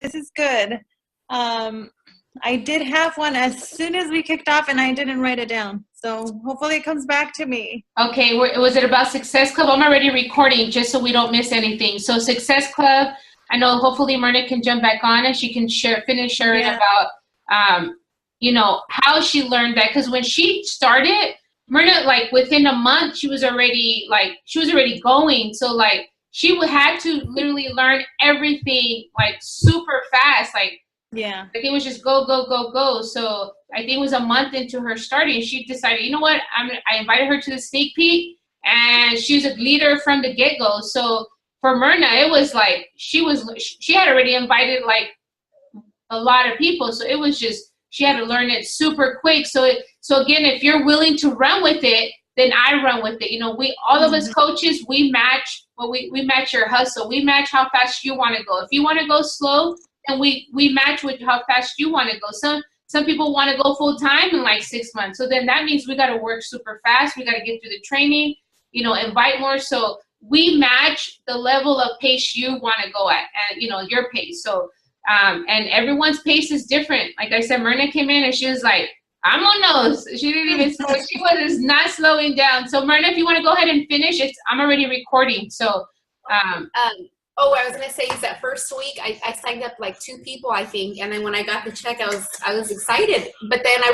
This is good. I did have one as soon as we kicked off, and I didn't write it down. So hopefully it comes back to me. Okay, was it about Success Club? I'm already recording just so we don't miss anything. So Success Club, I know hopefully Myrna can jump back on and she can finish sharing about, you know, how she learned that. Because when she started, Myrna, like within a month, she was already going. So like she had to literally learn everything like super fast. Like it was just go, go, go, go. So I think it was a month into her starting, she decided, you know what, I invited her to the sneak peek, and she was a leader from the get-go. So for Myrna, it was like she had already invited like a lot of people. So it was just, she had to learn it super quick. So again, if you're willing to run with it, then I run with it. You know, all of us coaches, we match your hustle. We match how fast you want to go. If you want to go slow, and we match with how fast you want to go. Some people want to go full time in like 6 months. So then that means we got to work super fast. We got to get through the training, you know, invite more. So we match the level of pace you want to go at, and you know, your pace. So and everyone's pace is different. Like I said, Myrna came in and she was like, I'm on nose. She didn't even slow. She was not slowing down. So Myrna, if you want to go ahead and finish, I'm already recording. So oh, I was gonna say is that first week I signed up like 2 people, I think, and then when I got the check, I was excited. But then I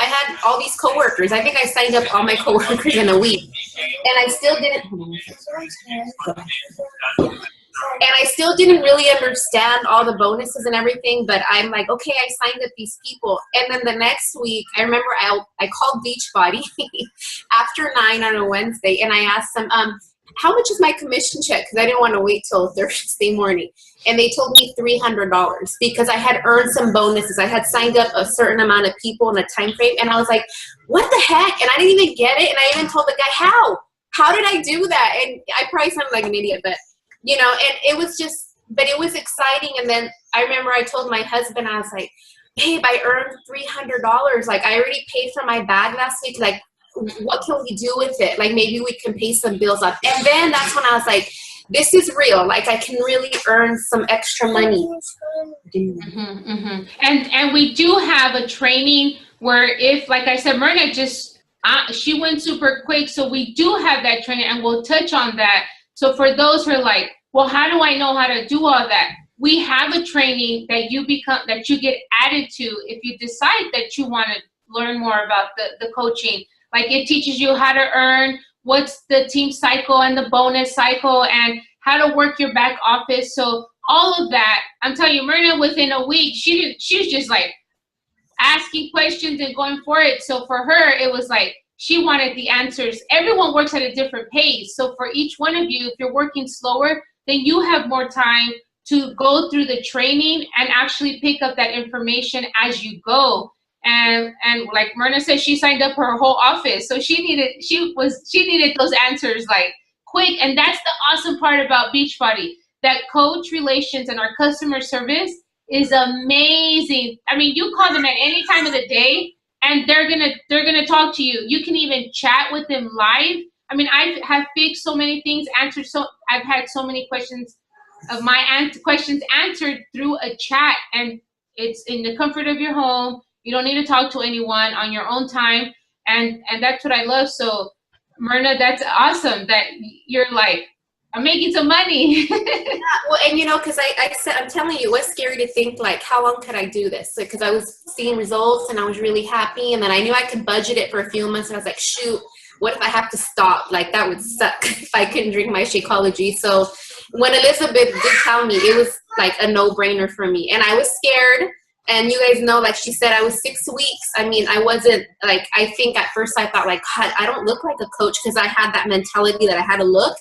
had all these coworkers. I think I signed up all my coworkers in a week, and I still didn't really understand all the bonuses and everything. But I'm like, okay, I signed up these people, and then the next week I remember I called Beachbody after 9 on a Wednesday, and I asked them, how much is my commission check? Because I didn't want to wait till Thursday morning. And they told me $300 because I had earned some bonuses. I had signed up a certain amount of people in a time frame. And I was like, what the heck? And I didn't even get it. And I even told the guy, how did I do that? And I probably sounded like an idiot, but, you know, and it was just, but it was exciting. And then I remember I told my husband, I was like, babe, I earned $300. Like, I already paid for my bag last week. Like, what can we do with it? Like, maybe we can pay some bills off. And then that's when I was like, this is real. Like, I can really earn some extra money. And we do have a training where if, like I said, Myrna she went super quick. So we do have that training, and we'll touch on that. So for those who are like, well, how do I know how to do all that? We have a training that you get added to if you decide that you want to learn more about the coaching. Like, it teaches you how to earn, what's the team cycle and the bonus cycle, and how to work your back office. So all of that, I'm telling you, Myrna, within a week, she was just like asking questions and going for it. So for her, it was like she wanted the answers. Everyone works at a different pace. So for each one of you, if you're working slower, then you have more time to go through the training and actually pick up that information as you go. And like Myrna said, she signed up her whole office. So she needed those answers like quick. And that's the awesome part about Beachbody, that coach relations and our customer service is amazing. I mean, you call them at any time of the day and they're gonna talk to you. You can even chat with them live. I mean, I have fixed so many things, I've had so many questions of my questions answered through a chat, and it's in the comfort of your home. You don't need to talk to anyone, on your own time. And that's what I love. So Myrna, that's awesome that you're like, I'm making some money. Yeah, well, and you know, because I'm telling you, it was scary to think like, how long could I do this? Because I was seeing results and I was really happy. And then I knew I could budget it for a few months. And I was like, shoot, what if I have to stop? Like, that would suck if I couldn't drink my Shakeology. So when Elizabeth did tell me, it was like a no-brainer for me. And I was scared. And you guys know, like she said, I was 6 weeks. I mean, I wasn't like, I think at first I thought like, God, I don't look like a coach, because I had that mentality that I had to look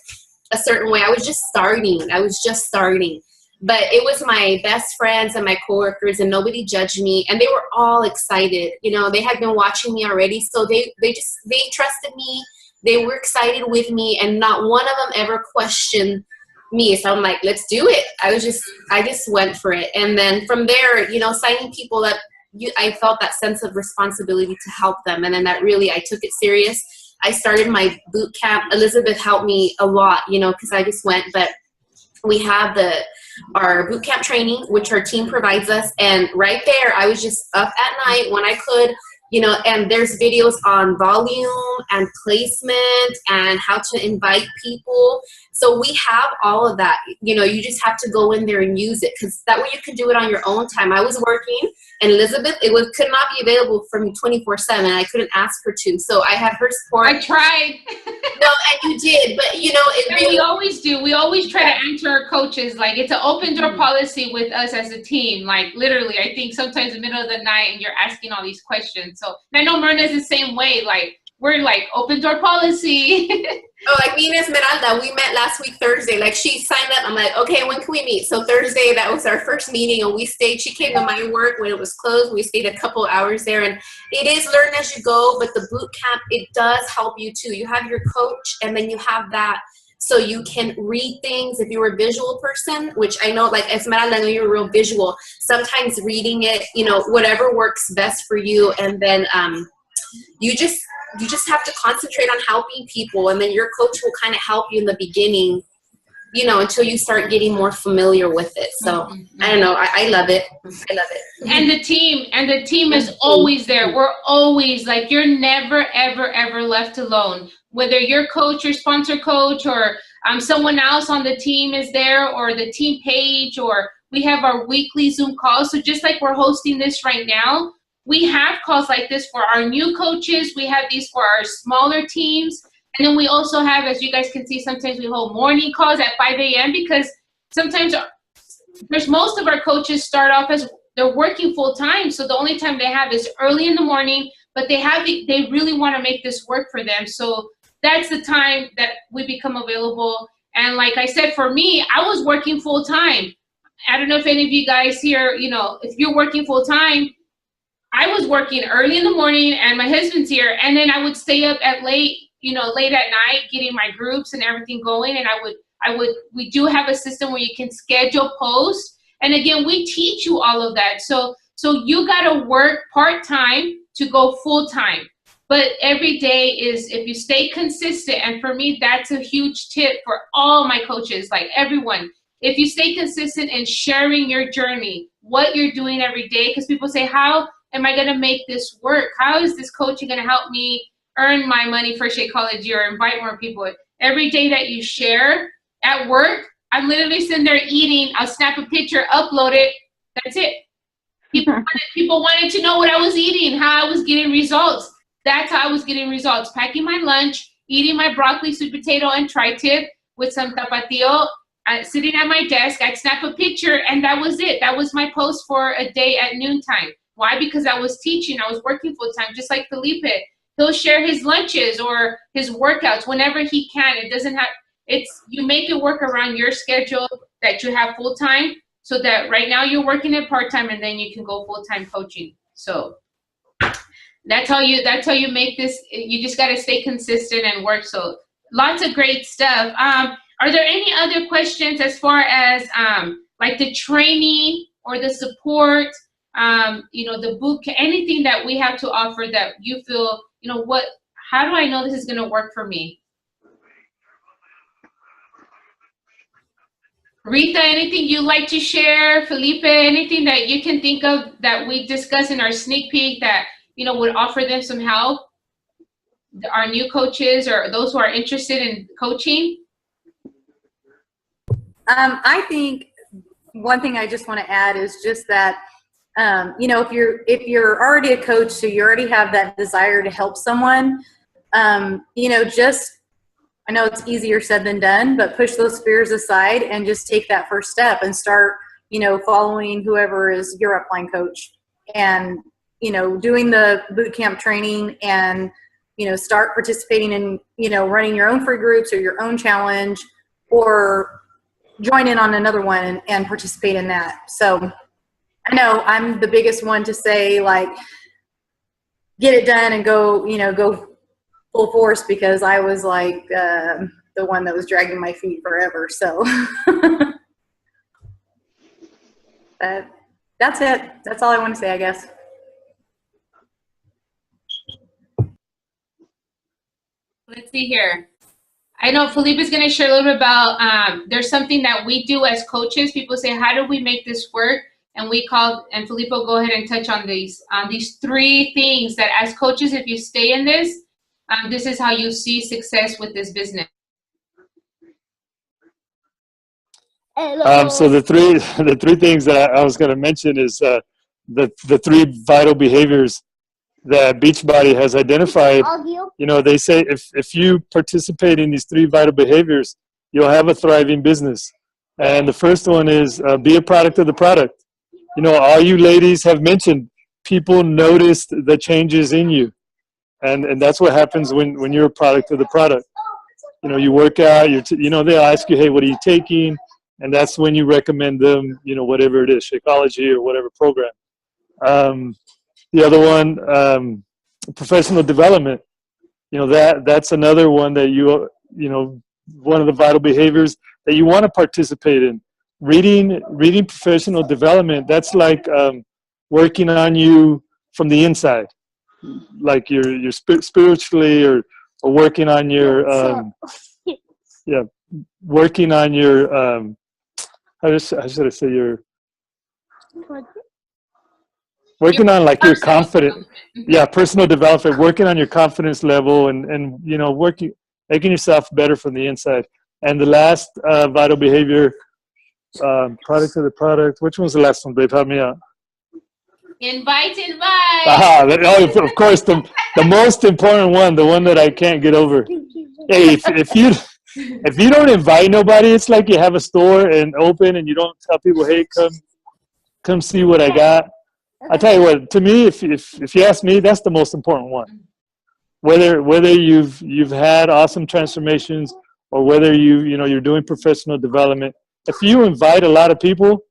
a certain way. I was just starting. But it was my best friends and my coworkers, and nobody judged me. And they were all excited. You know, they had been watching me already. So they trusted me. They were excited with me, and not one of them ever questioned me. So I'm like, let's do it. I just went for it. And then from there, you know, signing people up, I felt that sense of responsibility to help them. And then that really, I took it serious. I started my boot camp. Elizabeth helped me a lot, you know, because I just went. But we have our boot camp training, which our team provides us. And right there, I was just up at night when I could, you know, and there's videos on volume and placement and how to invite people. So we have all of that. You know, you just have to go in there and use it, because that way you can do it on your own time. I was working, and Elizabeth, could not be available for me 24/7. I couldn't ask her to. So I had her support. I tried. No, and you did, but you know, we always do. We always try to answer our coaches. Like, it's an open door policy with us as a team. Like, literally, I think sometimes in the middle of the night and you're asking all these questions. So I know Myrna's the same way. Like, we're like open door policy. Oh, like me and Esmeralda, we met last week Thursday. Like, she signed up. I'm like, okay, when can we meet? So Thursday, that was our first meeting, and we stayed. She came to my work when it was closed. We stayed a couple hours there, and it is learn as you go. But the boot camp, it does help you too. You have your coach, and then you have that, so you can read things. If you're a visual person, which I know, like Esmeralda, I know you're real visual. Sometimes reading it, you know, whatever works best for you, and then you just have to concentrate on helping people, and then your coach will kind of help you in the beginning, you know, until you start getting more familiar with it. So I don't know. I love it. I love it. And the team is always there. We're always like, you're never, ever, ever left alone. Whether your coach, your sponsor coach, or someone else on the team is there, or the team page, or we have our weekly Zoom calls. So just like we're hosting this right now, we have calls like this for our new coaches. We have these for our smaller teams. And then we also have, as you guys can see, sometimes we hold morning calls at 5 a.m. because sometimes most of our coaches start off as they're working full time. So the only time they have is early in the morning, but they really want to make this work for them. So that's the time that we become available. And like I said, for me, I was working full time. I don't know if any of you guys here, you know, if you're working full time, I was working early in the morning, and my husband's here, and then I would stay up late at night, getting my groups and everything going. And we do have a system where you can schedule posts. And again, we teach you all of that. So you got to work part-time to go full-time. But every day is, if you stay consistent, and for me, that's a huge tip for all my coaches, like everyone. If you stay consistent in sharing your journey, what you're doing every day, because people say, how am I going to make this work? How is this coaching going to help me earn my money for Shakeology or invite more people? Every day that you share at work, I'm literally sitting there eating. I'll snap a picture, upload it. That's it. People wanted to know what I was eating, how I was getting results. That's how I was getting results. Packing my lunch, eating my broccoli, sweet potato, and tri-tip with some tapatio, sitting at my desk. I'd snap a picture, and that was it. That was my post for a day at noontime. Why? Because I was teaching. I was working full time, just like Felipe. He'll share his lunches or his workouts whenever he can. It doesn't have, you make it work around your schedule that you have full time, so that right now you're working at part time, and then you can go full time coaching. So that's how you make this. You just got to stay consistent and work. So lots of great stuff. Are there any other questions as far as like the training or the support? The boot, anything that we have to offer that you feel, how do I know this is going to work for me? Rita, anything you'd like to share? Felipe, anything that you can think of that we discussed in our sneak peek that, would offer them some help? Our new coaches or those who are interested in coaching? I think one thing I just want to add is just that, if you're already a coach, so you already have that desire to help someone, I know it's easier said than done, but push those fears aside and just take that first step and start, following whoever is your upline coach and, doing the boot camp training and, start participating in, running your own free groups or your own challenge, or join in on another one and participate in that. So I know I'm the biggest one to say, like, get it done and go full force, because I was like the one that was dragging my feet forever. So that's it. That's all I want to say, I guess. Let's see here. I know Felipe is going to share a little bit about, there's something that we do as coaches. People say, how do we make this work? And Felipe will go ahead and touch on these three things that as coaches, if you stay in this, this is how you see success with this business. So the three things that I was going to mention is the three vital behaviors that Beachbody has identified. You know, they say if you participate in these three vital behaviors, you'll have a thriving business. And the first one is be a product of the product. You know, all you ladies have mentioned, people noticed the changes in you. And that's what happens when you're a product of the product. You know, you work out, they'll ask you, hey, what are you taking? And that's when you recommend them, you know, whatever it is, Shakeology or whatever program. The other one, professional development. You know, that's another one that one of the vital behaviors that you want to participate in. Reading professional development, that's like working on you from the inside. Like you're spiritually or working on your working on your how should I say your working on like your confidence, personal development, working on your confidence level and you know making yourself better from the inside. And the last vital behavior, product of the product. Which one's the last one, babe? Help me out. Invite. Of course, the most important one, the one that I can't get over. Hey, if you don't invite nobody, it's like you have a store and open and you don't tell people, hey, come see what I got. I tell you what, to me, if you ask me, that's the most important one. Whether you've had awesome transformations or whether you're doing professional development, if you invite a lot of people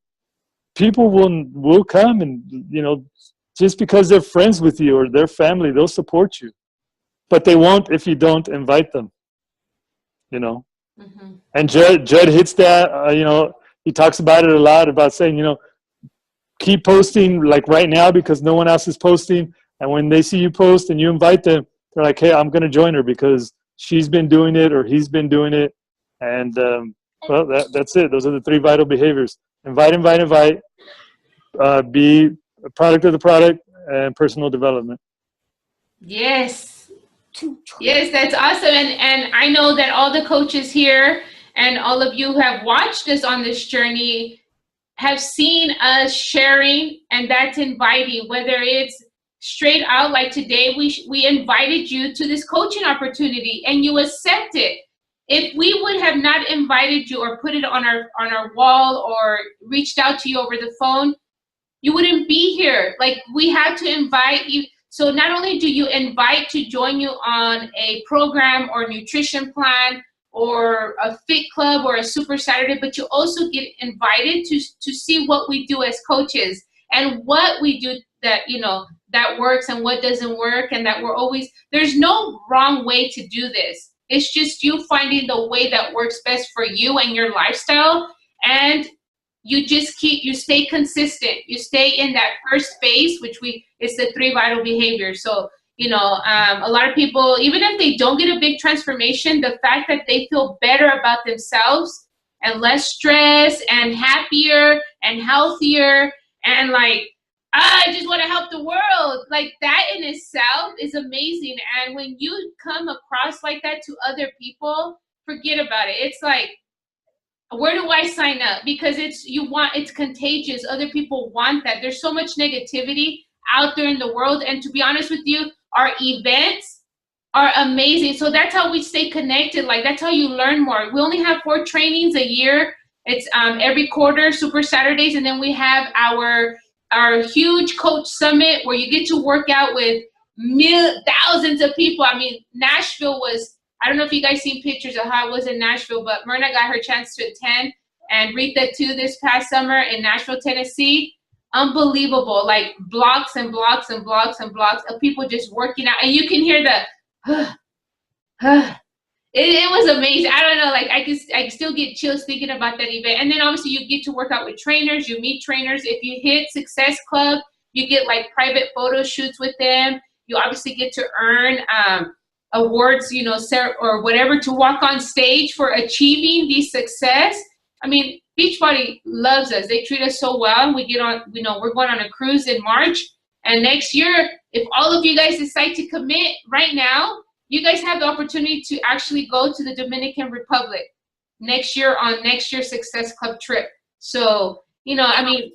will come and, you know, just because they're friends with you or their family, they'll support you. But they won't if you don't invite them, you know. Mm-hmm. And Judd hits that, you know, he talks about it a lot about saying, you know, keep posting like right now because no one else is posting. And when they see you post and you invite them, they're like, hey, I'm going to join her because she's been doing it or he's been doing it. And, well, that's it. Those are the three vital behaviors. Invite, be a product of the product, and personal development. Yes. Yes, that's awesome. And I know that all the coaches here and all of you who have watched us on this journey have seen us sharing, and that's inviting, whether it's straight out like today, we invited you to this coaching opportunity and you accept it. If we would have not invited you or put it on our wall or reached out to you over the phone, you wouldn't be here. Like, we had to invite you. So not only do you invite to join you on a program or nutrition plan or a fit club or a super Saturday, but you also get invited to see what we do as coaches and what we do that, you know, that works and what doesn't work, and that there's no wrong way to do this. It's just you finding the way that works best for you and your lifestyle, and you stay consistent. You stay in that first phase, it's the three vital behaviors. So, you know, a lot of people, even if they don't get a big transformation, the fact that they feel better about themselves and less stress and happier and healthier and like, I just want to help the world. Like, that in itself is amazing. And when you come across like that to other people, forget about it. It's like, where do I sign up? Because it's contagious. Other people want that. There's so much negativity out there in the world. And to be honest with you, our events are amazing. So that's how we stay connected. Like, that's how you learn more. We only have 4 trainings a year. It's every quarter, Super Saturdays. And then we have our huge coach summit where you get to work out with thousands of people. I mean, Nashville was, I don't know if you guys seen pictures of how it was in Nashville, but Myrna got her chance to attend, and Rita too this past summer in Nashville, Tennessee. Unbelievable, like blocks and blocks and blocks and blocks of people just working out. And you can hear it was amazing. I don't know, like I can still get chills thinking about that event. And then obviously you get to work out with trainers, you meet trainers. If you hit Success Club, you get like private photo shoots with them. You obviously get to earn awards, you know, or whatever, to walk on stage for achieving the success. I mean, Beachbody loves us. They treat us so well. We get on, you know, we're going on a cruise in March. And next year, if all of you guys decide to commit right now, you guys have the opportunity to actually go to the Dominican Republic next year on next year's Success Club trip. So, you know, I mean,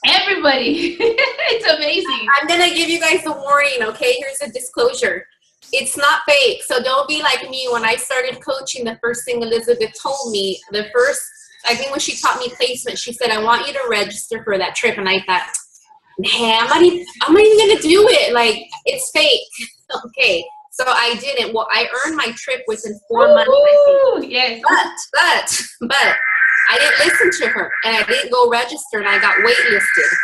everybody, it's amazing. I'm going to give you guys a warning, okay? Here's a disclosure. It's not fake, so don't be like me. When I started coaching, the first thing Elizabeth told me, I think when she taught me placement, she said, I want you to register for that trip. And I thought, hey, I'm not even going to do it. Like, it's fake. Okay, so I didn't. Well, I earned my trip within 4 months, I think. Yes. But I didn't listen to her, and I didn't go register, and I got waitlisted.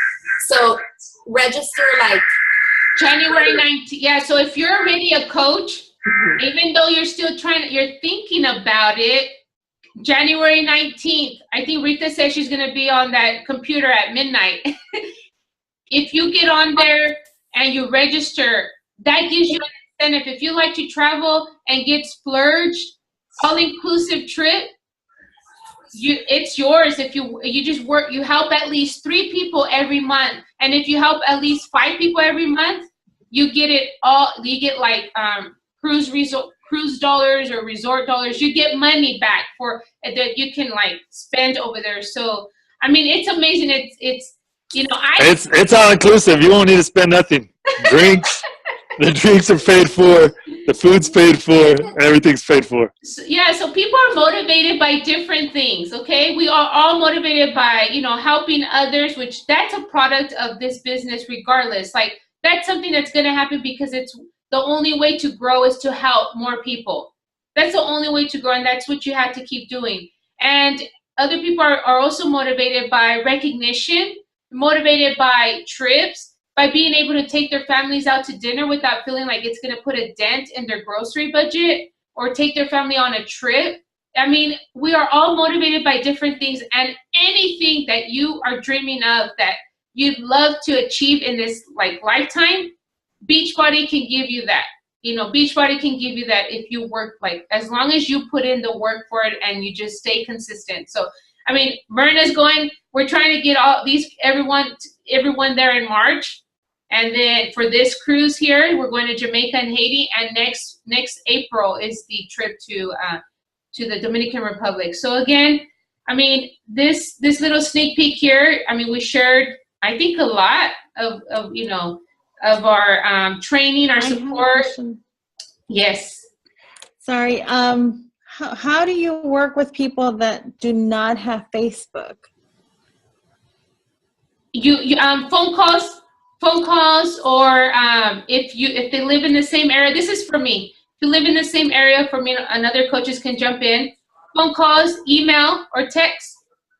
So register like January 19th. Yeah, so if you're already a coach, even though you're still you're thinking about it, January 19th, I think Rita said she's going to be on that computer at midnight. If you get on there and you register, that gives you an incentive. If you like to travel and get splurged, all-inclusive trip, it's yours. If you just work, you help at least 3 people every month, and if you help at least 5 people every month, you get it all. You get like cruise dollars or resort dollars. You get money back for that you can like spend over there. So I mean, it's amazing. It's you know, it's all inclusive. You won't need to spend nothing. Drinks, the drinks are paid for, the food's paid for, everything's paid for. Yeah, so people are motivated by different things, okay? We are all motivated by, you know, helping others, which that's a product of this business regardless. Like, that's something that's going to happen because it's the only way to grow is to help more people. That's the only way to grow, and that's what you have to keep doing. And other people are also motivated by recognition, motivated by trips, by being able to take their families out to dinner without feeling like it's going to put a dent in their grocery budget, or take their family on a trip. I mean, we are all motivated by different things, and anything that you are dreaming of that you'd love to achieve in this like lifetime, Beachbody can give you that. You know, Beachbody can give you that if you work, like, as long as you put in the work for it and you just stay consistent. So, I mean, Myrna's going, we're trying to get everyone there in March. And then for this cruise here, we're going to Jamaica and Haiti. And next April is the trip to the Dominican Republic. So again, I mean, this little sneak peek here, I mean, we shared, I think, a lot of you know, of our training, our support. Yes. Sorry. How do you work with people that do not have Facebook? You phone calls, or if they live in the same area. This is for me. If you live in the same area, for me, and other coaches can jump in. Phone calls, email, or text.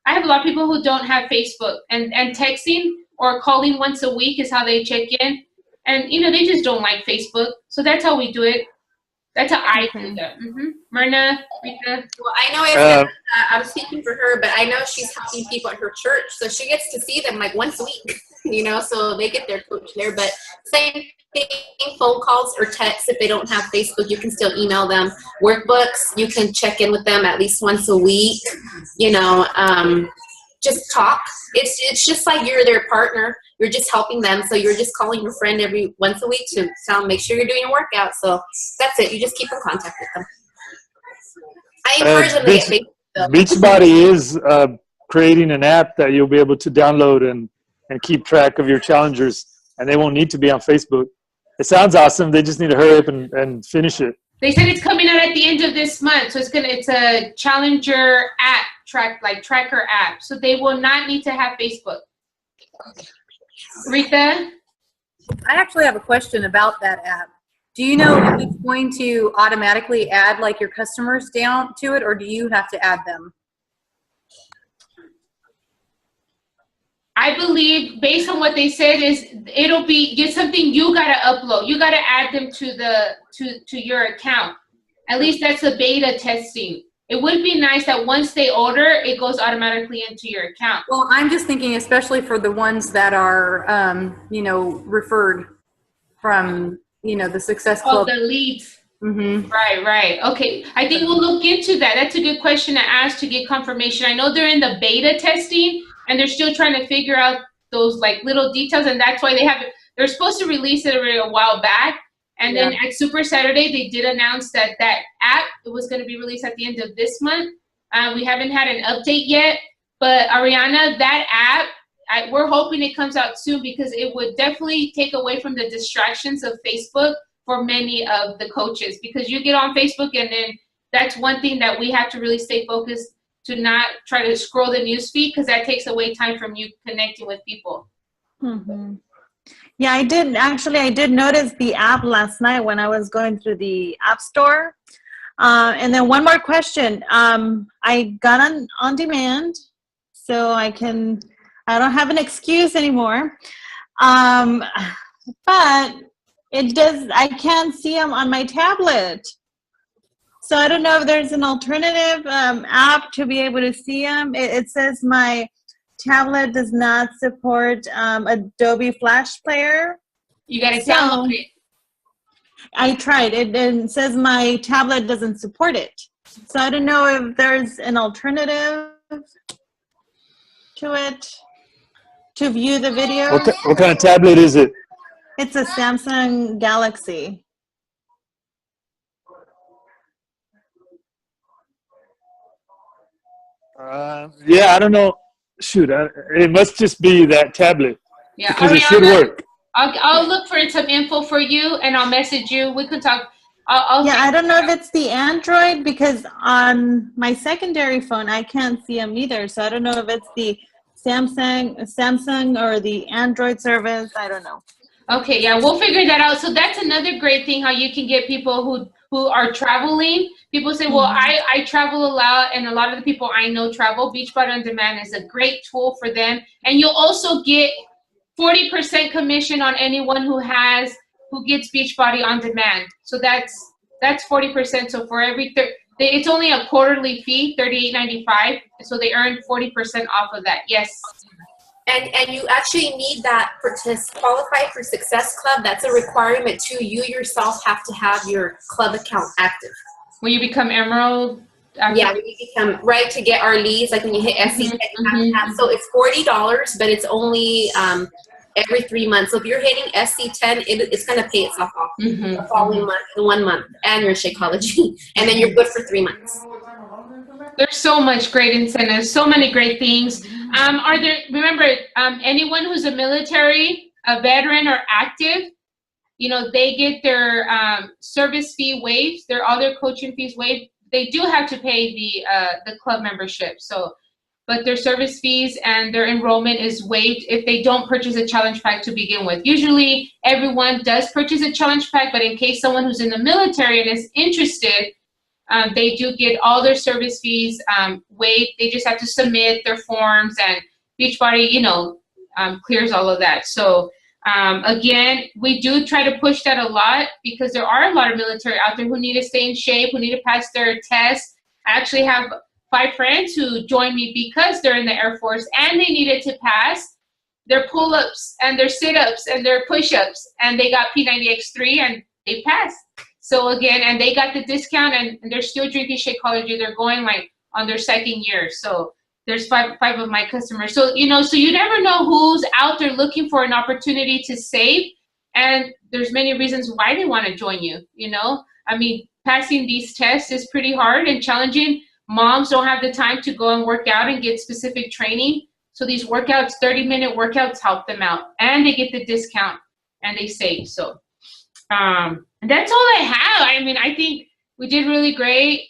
I have a lot of people who don't have Facebook, and texting or calling once a week is how they check in. And, you know, they just don't like Facebook. So that's how we do it. That's how I do that. Myrna, Rita? Well, I know I'm speaking for her, but I know she's helping people at her church. So she gets to see them like once a week, you know, so they get their coach there. But same thing, phone calls or texts. If they don't have Facebook, you can still email them. Workbooks, you can check in with them at least once a week, you know, just talk. It's just like you're their partner. You're just helping them. So you're just calling your friend every once a week to tell them, make sure you're doing your workout. So that's it. You just keep in contact with them. I encourage them to get Facebook. Beachbody is creating an app that you'll be able to download and keep track of your challengers, and they won't need to be on Facebook. It sounds awesome. They just need to hurry up and finish it. They said it's coming out at the end of this month. So it's a challenger app, tracker app. So they will not need to have Facebook. Rita? I actually have a question about that app. Do you know if it's going to automatically add like your customers down to it, or do you have to add them? I believe, based on what they said, is it'll be just something you gotta upload. You gotta add them to your account. At least that's the beta testing. It would be nice that once they order, it goes automatically into your account. Well, I'm just thinking, especially for the ones that are, you know, referred from, you know, the Success Club. Oh, the leads. Mm-hmm. Right. Okay. I think we'll look into that. That's a good question to ask to get confirmation. I know they're in the beta testing and they're still trying to figure out those like little details, and that's why they're supposed to release it already a while back. And then at Super Saturday, they did announce that app was going to be released at the end of this month. We haven't had an update yet, but Ariana, that app, we're hoping it comes out soon because it would definitely take away from the distractions of Facebook for many of the coaches, because you get on Facebook and then that's one thing that we have to really stay focused to not try to scroll the news feed, because that takes away time from you connecting with people. Mm-hmm. Yeah, I did notice the app last night when I was going through the app store. And then one more question. I got on demand, so I don't have an excuse anymore. But I can't see them on my tablet. So I don't know if there's an alternative app to be able to see them. It says my tablet does not support Adobe Flash Player. You got to download it. I tried it, and it says my tablet doesn't support it. So I don't know if there's an alternative to it to view the video. What kind of tablet is it? It's a Samsung Galaxy. Yeah, I don't know. Shoot, it must just be that tablet. Yeah, because Ariana, it should work. I'll look for some info for you, and I'll message you. We could talk. I don't know if it's the Android, because on my secondary phone I can't see them either. So I don't know if it's the Samsung or the Android service. I don't know. Okay, yeah, we'll figure that out. So that's another great thing, how you can get people who are traveling. People say, well, I travel a lot, and a lot of the people I know travel. Beachbody On Demand is a great tool for them. And you'll also get 40% commission on anyone who gets Beachbody On Demand. So that's 40%. So for every it's only a quarterly fee, $38.95. So they earn 40% off of that. Yes. And you actually need that to qualify for Success Club. That's a requirement too. You yourself have to have your club account active. When you become Emerald? Yeah, when you become, right, to get our leads, like when you hit SC10, you have to have, so it's $40, but it's only every 3 months. So if you're hitting SC10, it's going to pay itself off the following month, in 1 month, and you're in Shakeology. And then you're good for 3 months. There's so much great incentives, so many great things. Remember, anyone who's a military, a veteran, or active, they get their service fee waived, all their coaching fees waived. They do have to pay the club membership. But their service fees and their enrollment is waived if they don't purchase a challenge pack to begin with. Usually, everyone does purchase a challenge pack, but in case someone who's in the military and is interested, they do get all their service fees waived. They just have to submit their forms, and Beachbody, clears all of that. So again, we do try to push that a lot, because there are a lot of military out there who need to stay in shape, who need to pass their tests. I actually have 5 friends who joined me because they're in the Air Force and they needed to pass their pull-ups and their sit-ups and their push-ups, and they got P90X3 and they passed. So again, and they got the discount, and they're still drinking Shakeology. They're going like on their 2nd year. So there's five of my customers. So, so you never know who's out there looking for an opportunity to save. And there's many reasons why they want to join you, I mean, passing these tests is pretty hard and challenging. Moms don't have the time to go and work out and get specific training. So these workouts, 30-minute workouts, help them out, and they get the discount and they save. So that's all I have. I mean, I think we did really great.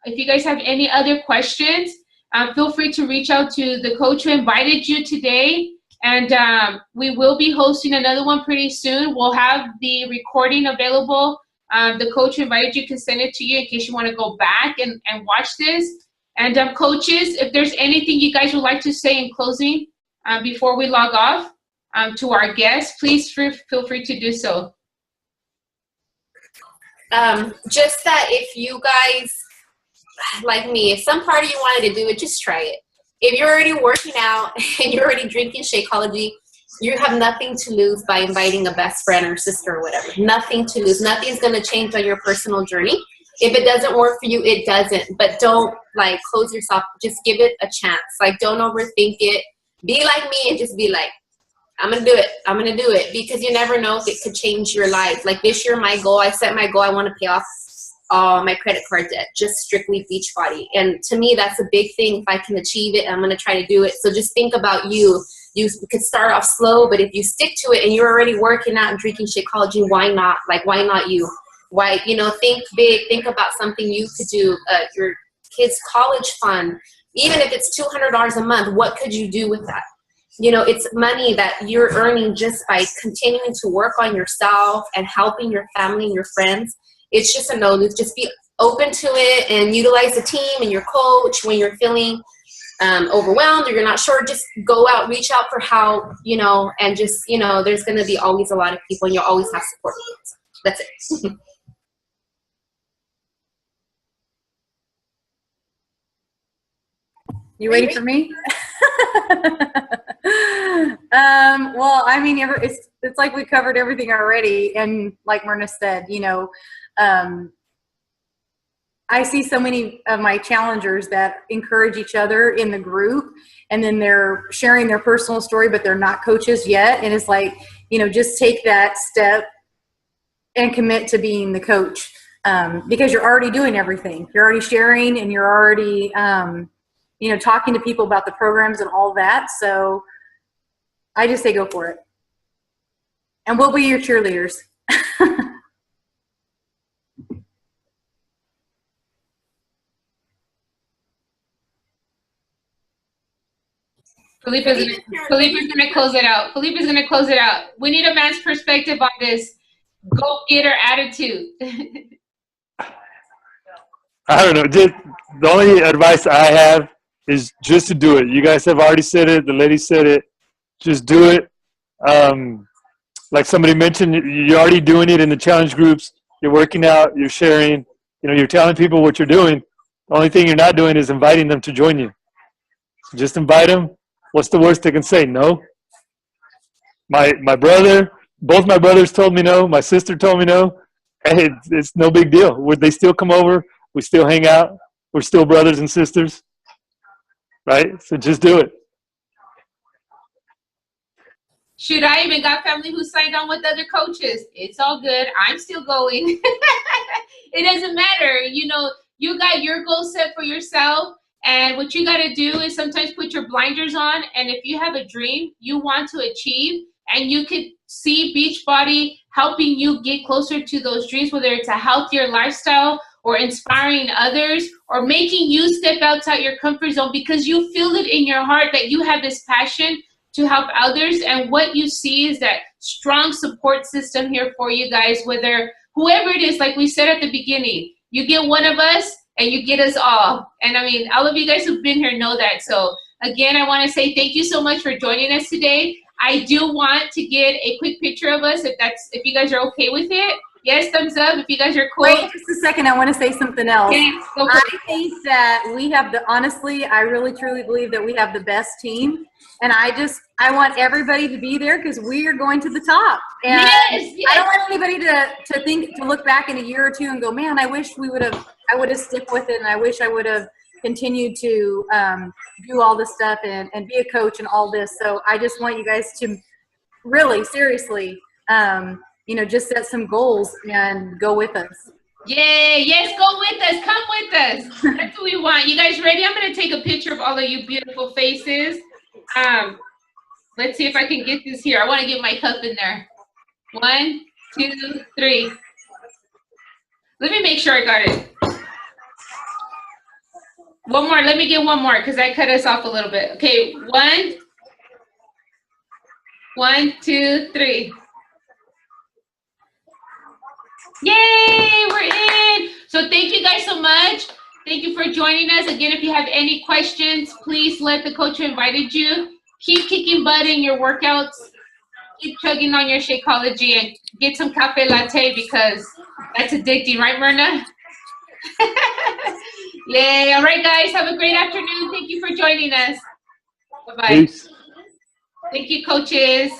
If you guys have any other questions, feel free to reach out to the coach who invited you today. And we will be hosting another one pretty soon. We'll have the recording available. The coach who invited you can send it to you in case you want to go back and watch this. And coaches, if there's anything you guys would like to say in closing before we log off to our guests, please feel free to do so. Just that if you guys, like me, if some part of you wanted to do it, just try it. If you're already working out and you're already drinking Shakeology, You have nothing to lose by inviting a best friend or sister or whatever. Nothing to lose. Nothing's going to change on your personal journey. If it doesn't work for you, it doesn't. But don't like close yourself. Just give it a chance. Like, don't overthink it. Be like me and just be like, I'm going to do it. I'm going to do it, because you never know if it could change your life. Like this year, my goal, I set my goal, I want to pay off my credit card debt, just strictly Beachbody. And to me, that's a big thing. If I can achieve it, I'm going to try to do it. So just think about you. You could start off slow, but if you stick to it and you're already working out and drinking Shakeology, why not? Like, why not you? Why, you know, think big, think about something you could do, your kids' college fund. Even if it's $200 a month, what could you do with that? You know, it's money that you're earning just by continuing to work on yourself and helping your family and your friends. It's just a no-lose. Just be open to it and utilize the team and your coach when you're feeling overwhelmed or you're not sure. Just go out, reach out for help, you know, and just, you know, there's going to be always a lot of people and you'll always have support. That's it. You ready for me? Well, I mean, it's like we covered everything already. And like Myrna said, you know, I see so many of my challengers that encourage each other in the group, and then they're sharing their personal story, but they're not coaches yet. And it's like, you know, just take that step and commit to being the coach, because you're already doing everything. You're already sharing, and you're already, you know, talking to people about the programs and all that. So I just say go for it. And we'll be your cheerleaders. Felipe's gonna close it out. Felipe's gonna close it out. We need a man's perspective on this go-getter attitude. I don't know. Just, the only advice I have is just to do it. You guys have already said it. The lady said it. Just do it. Like somebody mentioned, you're already doing it in the challenge groups. You're working out. You're sharing. You know, you're telling people what you're doing. The only thing you're not doing is inviting them to join you. So just invite them. What's the worst they can say? No. My brother, both my brothers told me no. My sister told me no. Hey, it's no big deal. Would they still come over? We still hang out. We're still brothers and sisters. Right? So just do it. Shoot, I even got family who signed on with other coaches. It's all good. I'm still going. It doesn't matter. You know, you got your goal set for yourself. And what you got to do is sometimes put your blinders on. And if you have a dream you want to achieve, and you could see Beachbody helping you get closer to those dreams, whether it's a healthier lifestyle or inspiring others or making you step outside your comfort zone because you feel it in your heart that you have this passion to help others. And what you see is that strong support system here for you guys, whether whoever it is, like we said at the beginning, you get one of us and you get us all. And I mean, all of you guys who've been here know that. So again, I want to say thank you so much for joining us today. I do want to get a quick picture of us if you guys are okay with it. Yes, thumbs up if you guys are cool. Wait just a second, I want to say something else. Okay, I think that we have honestly, I really truly believe that we have the best team. And I want everybody to be there because we are going to the top. And yes. I don't want anybody to look back in a year or two and go, man, I wish I would have stuck with it, and I wish I would have continued to do all this stuff and be a coach and all this. So I just want you guys to really seriously, you know, just set some goals and go with us. Yay, yes, go with us. Come with us. That's what we want. You guys ready? I'm going to take a picture of all of you beautiful faces. Let's see if I can get this here. I want to get my cup in there. 1, 2, 3. Let me make sure I got it. One more. Let me get one more because I cut us off a little bit. Okay, 1, 2, 3. Yay, we're in. So thank you guys so much. Thank you for joining us. Again, if you have any questions, please let the coach who invited you. Keep kicking butt in your workouts. Keep chugging on your Shakeology and get some cafe latte because that's addicting, right, Myrna? Yay. All right, guys. Have a great afternoon. Thank you for joining us. Bye-bye. Peace. Thank you, coaches.